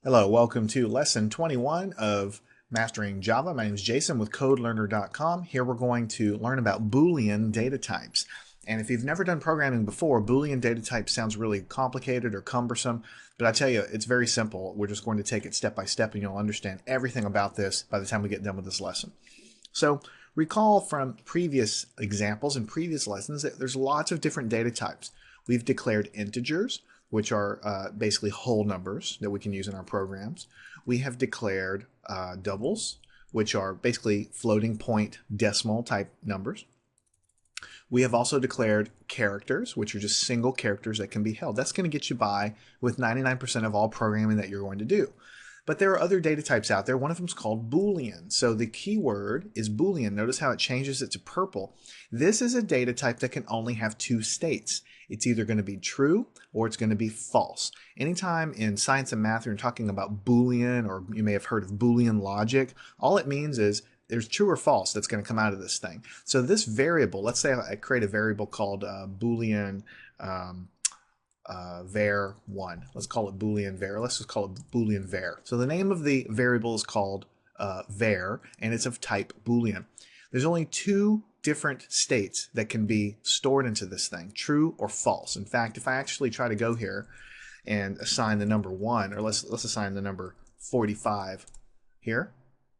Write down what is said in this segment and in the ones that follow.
Hello, welcome to lesson 21 of Mastering Java. My name is Jason with CodeLearner.com. Here we're going to learn about Boolean data types. And if you've never done programming before, Boolean data type sounds really complicated or cumbersome, but I tell you, it's very simple. We're just going to take it step by step and you'll understand everything about this by the time we get done with this lesson. So recall from previous examples and previous lessons that there's lots of different data types. We've declared integers, which are basically whole numbers that we can use in our programs. We have declared doubles, which are basically floating point decimal type numbers. We have also declared characters, which are just single characters that can be held. That's going to get you by with 99% of all programming that you're going to do. But there are other data types out there. One of them is called Boolean. So the keyword is Boolean. Notice how it changes it to purple. This is a data type that can only have two states. It's either going to be true or it's going to be false. Anytime in science and math you're talking about Boolean, or you may have heard of Boolean logic, all it means is there's true or false that's going to come out of this thing. So this variable, let's say I create a variable called Boolean var1. Let's call it Boolean var. Let's just call it Boolean var. So the name of the variable is called var, and it's of type Boolean. There's only two different states that can be stored into this thing, true or false. In fact, if I actually try to go here and assign the number 1, or let's assign the number 45 here,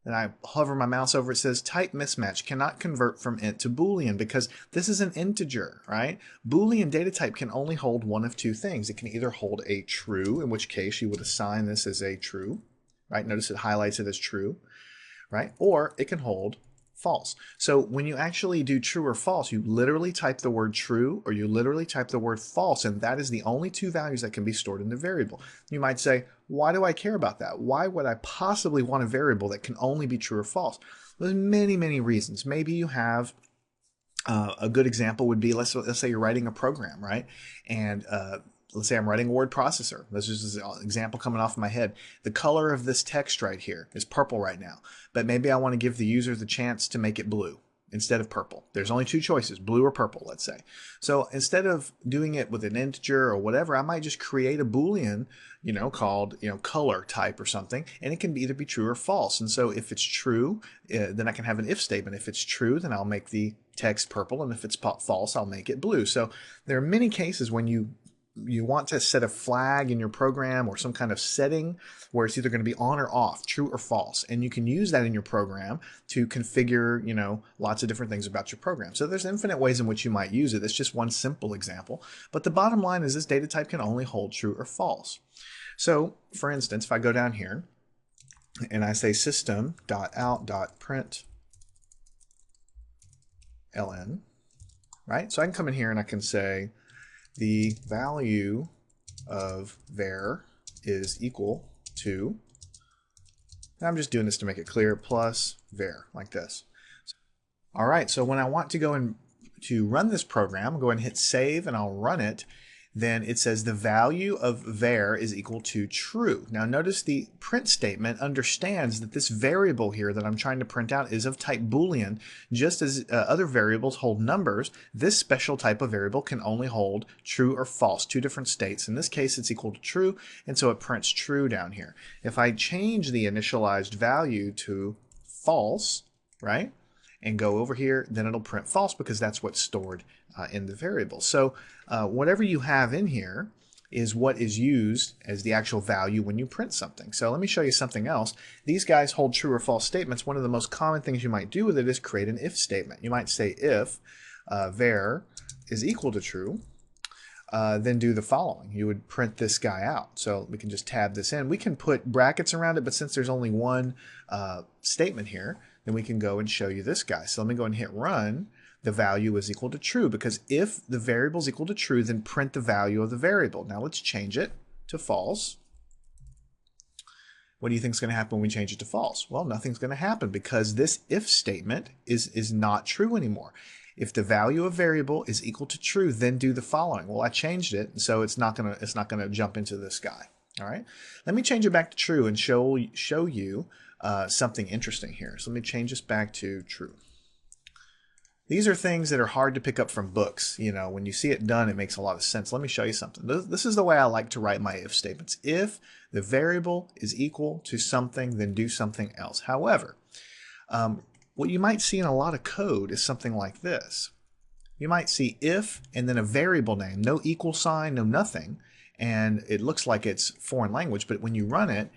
and I hover my mouse over, it says type mismatch, cannot convert from int to Boolean, because this is an integer, right? Boolean data type can only hold one of two things. It can either hold a true, in which case you would assign this as a true, right? Notice it highlights it as true, right? Or it can hold false. So when you actually do true or false, you literally type the word true or you literally type the word false, and that is the only two values that can be stored in the variable. You might say, why do I care about that? Why would I possibly want a variable that can only be true or false? There's many, many reasons. Maybe you have a good example would be, let's say you're writing a program, right? And let's say I'm writing a word processor. This is an example coming off my head. The color of this text right here is purple right now, but maybe I want to give the user the chance to make it blue instead of purple. There's only two choices, blue or purple, let's say. So instead of doing it with an integer or whatever, I might just create a Boolean, called, color type or something, and it can either be true or false. And so if it's true, then I can have an if statement. If it's true, then I'll make the text purple, and if it's false, I'll make it blue. So there are many cases when you want to set a flag in your program or some kind of setting where it's either going to be on or off, true or false. And you can use that in your program to configure, lots of different things about your program. So there's infinite ways in which you might use it. That's just one simple example. But the bottom line is this data type can only hold true or false. So for instance, if I go down here and I say system.out.println, right? So I can come in here and I can say, the value of var is equal to, and I'm just doing this to make it clear, plus var, like this. All right, so when I want to go in to run this program, I'll go ahead and hit save and I'll run it. Then it says the value of var is equal to true. Now notice the print statement understands that this variable here that I'm trying to print out is of type Boolean. Just as other variables hold numbers, this special type of variable can only hold true or false, two different states. In this case, it's equal to true, and so it prints true down here. If I change the initialized value to false, right, and go over here, then it'll print false because that's what's stored in the variable. So whatever you have in here is what is used as the actual value when you print something. So let me show you something else. These guys hold true or false statements. One of the most common things you might do with it is create an if statement. You might say if var is equal to true, then do the following. You would print this guy out. So we can just tab this in. We can put brackets around it, but since there's only one statement here, then we can go and show you this guy. So let me go and hit run. The value is equal to true, because if the variable is equal to true, then print the value of the variable. Now let's change it to false. What do you think is going to happen when we change it to false? Well, nothing's going to happen because this if statement is not true anymore. If the value of variable is equal to true, then do the following. Well, I changed it, so it's not gonna jump into this guy. All right. Let me change it back to true and show you something interesting here. So let me change this back to true. These are things that are hard to pick up from books. You know, when you see it done, it makes a lot of sense. Let me show you something. This is the way I like to write my if statements. If the variable is equal to something, then do something else. However, what you might see in a lot of code is something like this. You might see if and then a variable name, no equal sign, no nothing, and it looks like it's foreign language, but when you run it,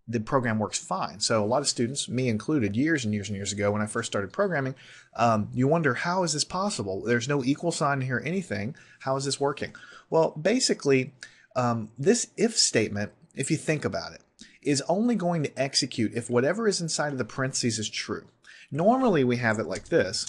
the program works fine. So a lot of students, me included, years and years and years ago when I first started programming, you wonder, how is this possible? There's no equal sign here, anything. How is this working? Well, basically, this if statement, if you think about it, is only going to execute if whatever is inside of the parentheses is true. Normally we have it like this.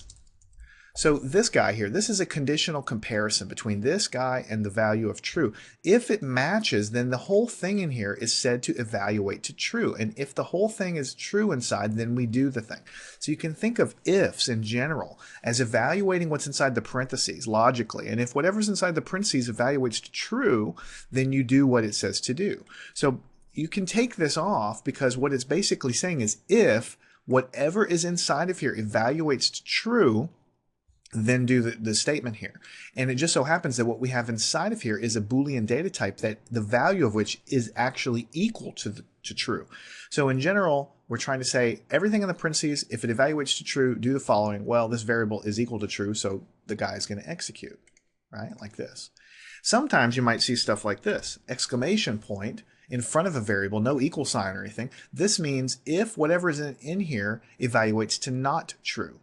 So this guy here, this is a conditional comparison between this guy and the value of true. If it matches, then the whole thing in here is said to evaluate to true. And if the whole thing is true inside, then we do the thing. So you can think of ifs in general as evaluating what's inside the parentheses logically. And if whatever's inside the parentheses evaluates to true, then you do what it says to do. So you can take this off because what it's basically saying is if whatever is inside of here evaluates to true, then do the statement here. And it just so happens that what we have inside of here is a Boolean data type that the value of which is actually equal to true. So in general, we're trying to say everything in the parentheses, if it evaluates to true, do the following. Well, this variable is equal to true, so the guy is going to execute, right? Like this. Sometimes you might see stuff like this, exclamation point in front of a variable, no equal sign or anything. This means if whatever is in here evaluates to not true.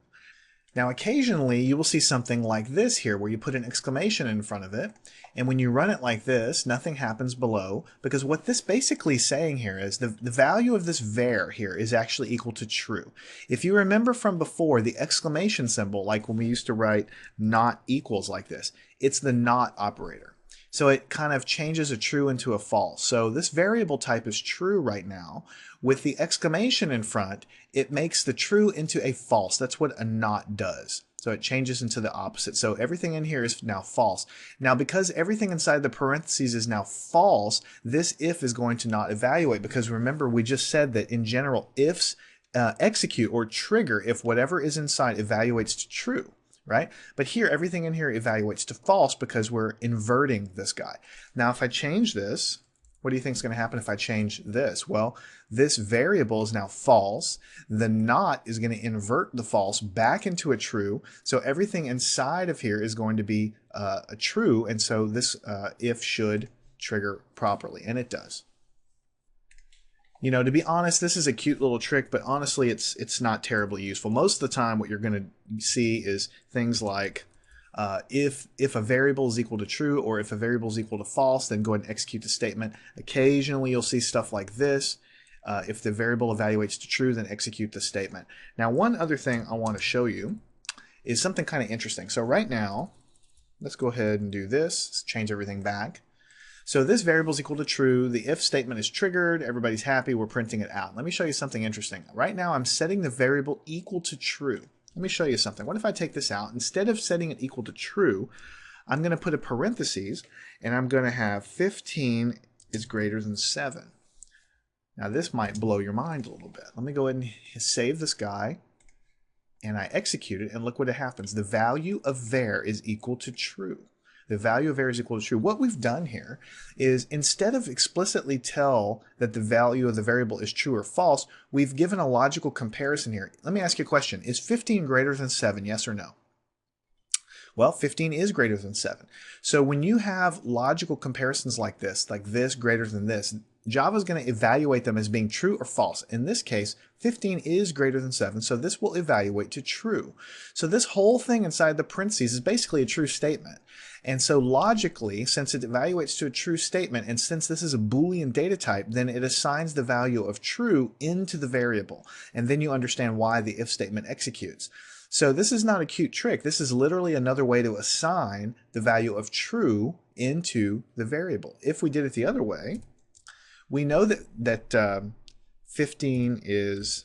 Now occasionally you will see something like this here where you put an exclamation in front of it, and when you run it like this, nothing happens below, because what this basically is saying here is the value of this var here is actually equal to true. If you remember from before, the exclamation symbol, like when we used to write not equals like this, it's the not operator. So it kind of changes a true into a false. So this variable type is true right now. With the exclamation in front, it makes the true into a false. That's what a not does. So it changes into the opposite. So everything in here is now false. Now because everything inside the parentheses is now false, this if is going to not evaluate, because remember we just said that in general ifs execute or trigger if whatever is inside evaluates to true. Right? But here, everything in here evaluates to false because we're inverting this guy. Now, if I change this, what do you think is going to happen if I change this? Well, this variable is now false. The not is going to invert the false back into a true. So everything inside of here is going to be a true. And so this if should trigger properly. And it does. You know, to be honest, this is a cute little trick, but honestly, it's not terribly useful. Most of the time, what you're going to see is things like if a variable is equal to true or if a variable is equal to false, then go ahead and execute the statement. Occasionally, you'll see stuff like this. If the variable evaluates to true, then execute the statement. Now, one other thing I want to show you is something kind of interesting. So right now, let's go ahead and do this. Let's change everything back. So this variable is equal to true. The if statement is triggered. Everybody's happy. We're printing it out. Let me show you something interesting. Right now, I'm setting the variable equal to true. Let me show you something. What if I take this out? Instead of setting it equal to true, I'm going to put a parentheses, and I'm going to have 15 is greater than 7. Now, this might blow your mind a little bit. Let me go ahead and save this guy, and I execute it, and look what happens. The value of var is equal to true. The value of var is equal to true. What we've done here is instead of explicitly tell that the value of the variable is true or false, we've given a logical comparison here. Let me ask you a question. Is 15 greater than 7, yes or no? Well, 15 is greater than 7. So when you have logical comparisons like this greater than this, Java is going to evaluate them as being true or false. In this case, 15 is greater than 7, so this will evaluate to true. So this whole thing inside the parentheses is basically a true statement. And so logically, since it evaluates to a true statement, and since this is a Boolean data type, then it assigns the value of true into the variable. And then you understand why the if statement executes. So this is not a cute trick. This is literally another way to assign the value of true into the variable. If we did it the other way, we know that 15 is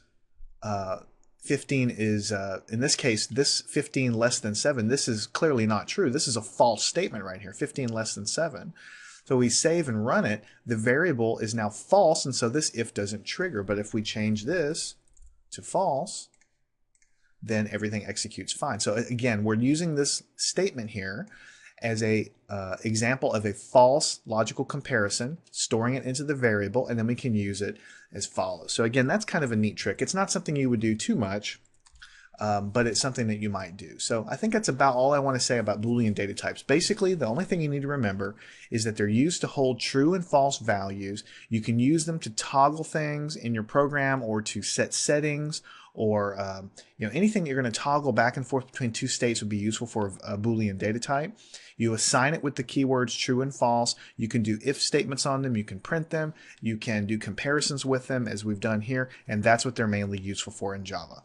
in this case, this 15 less than 7, this is clearly not true. This is a false statement right here, 15 less than 7. So we save and run it, the variable is now false, and so this if doesn't trigger. But if we change this to false, then everything executes fine. So again, we're using this statement here as a example of a false logical comparison, storing it into the variable, and then we can use it as follows. So again, that's kind of a neat trick. It's not something you would do too much, but it's something that you might do. So I think that's about all I want to say about Boolean data types. Basically, the only thing you need to remember is that they're used to hold true and false values. You can use them to toggle things in your program or to set settings, or anything you're going to toggle back and forth between two states would be useful for a Boolean data type. You assign it with the keywords true and false. You can do if statements on them. You can print them. You can do comparisons with them, as we've done here, and that's what they're mainly useful for in Java.